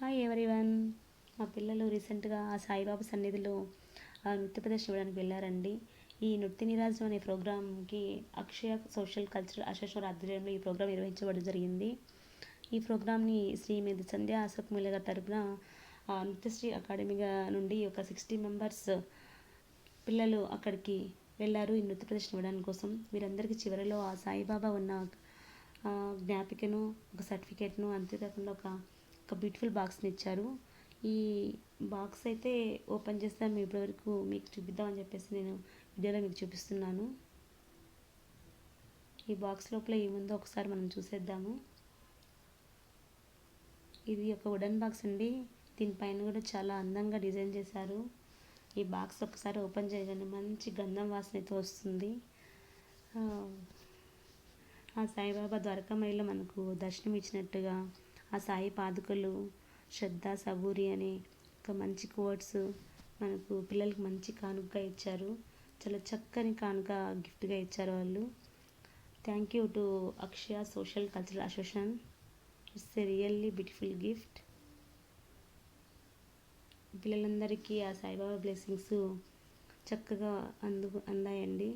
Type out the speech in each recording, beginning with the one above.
Hi everyone. మా పిల్లలు రీసెంట్గా ఆ సాయిబాబా సన్నిధిలో నృత్య ప్రదర్శన ఇవ్వడానికి వెళ్ళారండి. ఈ నృత్య నిరాజనం అనే ప్రోగ్రామ్కి అక్షయ సోషల్ కల్చరల్ అసోసియేషన్ ఆధ్వర్యంలో ఈ ప్రోగ్రాం నిర్వహించబడడం జరిగింది. ఈ ప్రోగ్రామ్ని శ్రీమతి సంధ్యా అశోక్ ముల్ల గారి తరపున నృత్యశ్రీ అకాడమీగా నుండి ఒక 60 మెంబర్స్ పిల్లలు అక్కడికి వెళ్ళారు ఈ నృత్య ప్రదర్శన ఇవ్వడానికి కోసం. వీరందరికీ చివరిలో ఆ సాయిబాబా ఉన్న జ్ఞాపికను, ఒక సర్టిఫికేట్ను, అంతేకాకుండా ఒక బ్యూటిఫుల్ బాక్స్ని ఇచ్చారు. ఈ బాక్స్ అయితే ఓపెన్ చేస్తాను ఇప్పటివరకు మీకు చూపిద్దామని చెప్పేసి నేను వీడియోలో మీకు చూపిస్తున్నాను. ఈ బాక్స్ లోపల ఏముందో ఒకసారి మనం చూసేద్దాము. ఇది ఒక వుడెన్ బాక్స్ అండి. దీనిపైన కూడా చాలా అందంగా డిజైన్ చేశారు. ఈ బాక్స్ ఒకసారి ఓపెన్ చేయగానే మంచి గంధం వాసన అయితే వస్తుంది. ఆ సాయిబాబా ద్వారకామాయిలో మనకు దర్శనం ఇచ్చినట్టుగా ఆ సాయి పాదుకలు, శ్రద్ధ సబూరి అనే ఒక మంచి కోట్స్ మనకు పిల్లలకి మంచి కానుకగా ఇచ్చారు. చాలా చక్కని కానుక గిఫ్ట్గా ఇచ్చారు వాళ్ళు. Thank you to Akshaya social cultural association. It's a really beautiful gift. పిల్లలందరికీ ఆ సాయిబాబా బ్లెస్సింగ్స్ చక్కగా అందాయండి.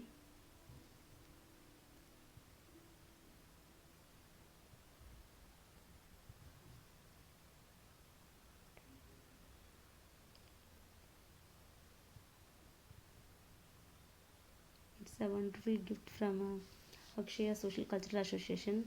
It's a wonderful gift from Akshaya Social Cultural Association.